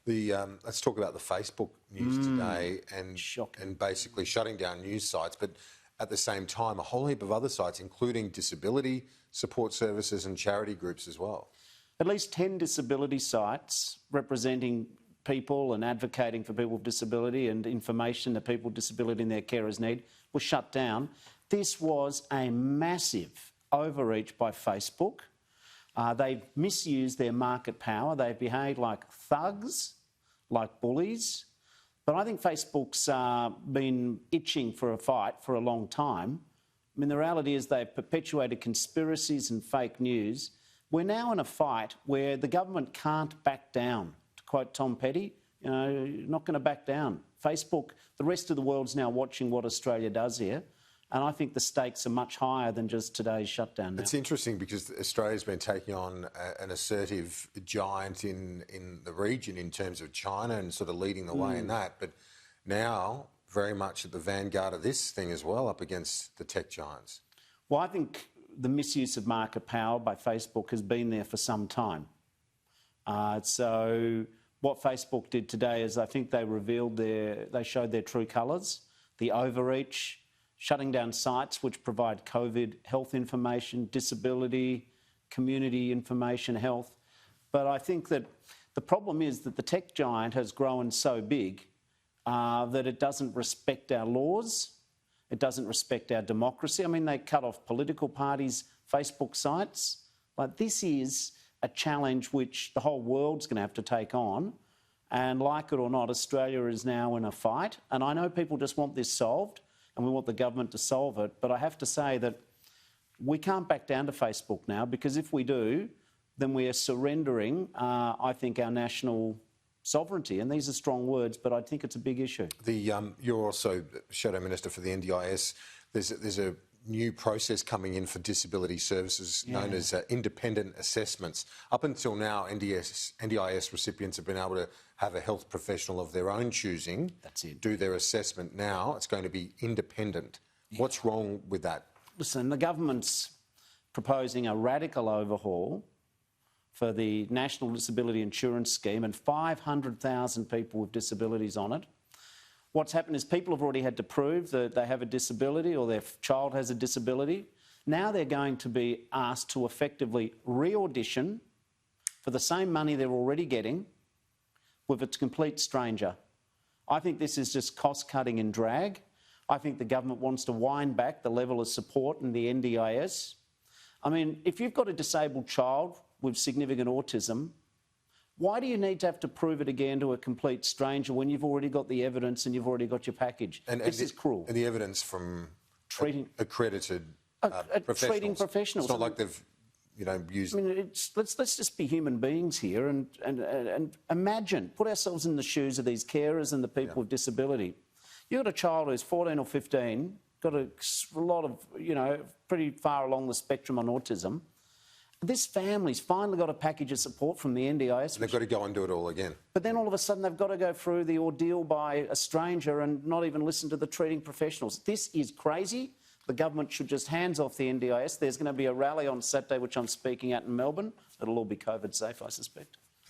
Let's talk about the Facebook news today and basically shutting down news sites, but at the same time, a whole heap of other sites, including disability support services and charity groups as well. At least 10 disability sites representing people and advocating for people with disability and information that people with disability and their carers need were shut down. This was a massive overreach by Facebook. They've misused their market power. They've behaved like thugs, like bullies. But I think Facebook's been itching for a fight for a long time. I mean, the reality is they've perpetuated conspiracies and fake news. We're now in a fight where the government can't back down. To quote Tom Petty, you know, you're not going to back down. Facebook, the rest of the world's now watching what Australia does here. And I think the stakes are much higher than just today's shutdown now. It's interesting because Australia's been taking on an assertive giant in the region in terms of China and sort of leading the way in that. But now, very much at the vanguard of this thing as well, up against the tech giants. Well, I think the misuse of market power by Facebook has been there for some time. So what Facebook did today is I think they showed their true colours, the overreach, shutting down sites which provide COVID health information, disability, community information, health. But I think that the problem is that the tech giant has grown so big that it doesn't respect our laws, it doesn't respect our democracy. I mean, they cut off political parties' Facebook sites. But this is a challenge which the whole world's going to have to take on. And like it or not, Australia is now in a fight. And I know people just want this solved and we want the government to solve it. But I have to say that we can't back down to Facebook now, because if we do, then we are surrendering, I think, our national sovereignty. And these are strong words, but I think it's a big issue. You're also Shadow Minister for the NDIS. There's a new process coming in for disability services known as independent assessments. Up until now, NDIS recipients have been able to have a health professional of their own choosing do their assessment. Now it's going to be independent. What's wrong with that? Listen, the government's proposing a radical overhaul for the National Disability Insurance Scheme and 500,000 people with disabilities on it. What's happened is people have already had to prove that they have a disability or their child has a disability. Now they're going to be asked to effectively re-audition for the same money they're already getting with a complete stranger. I think this is just cost-cutting and drag. I think the government wants to wind back the level of support in the NDIS. I mean, if you've got a disabled child with significant autism, why do you need to have to prove it again to a complete stranger when you've already got the evidence and you've already got your package? This is cruel. And the evidence from accredited professionals. Treating professionals. It's not like they've, used. I mean, let's just be human beings here and imagine, put ourselves in the shoes of these carers and the people with disability. You've got a child who's 14 or 15, got a lot of, pretty far along the spectrum on autism. This family's finally got a package of support from the NDIS. They've got to go and do it all again. But then all of a sudden they've got to go through the ordeal by a stranger and not even listen to the treating professionals. This is crazy. The government should just hands off the NDIS. There's going to be a rally on Saturday, which I'm speaking at in Melbourne. It'll all be COVID safe, I suspect.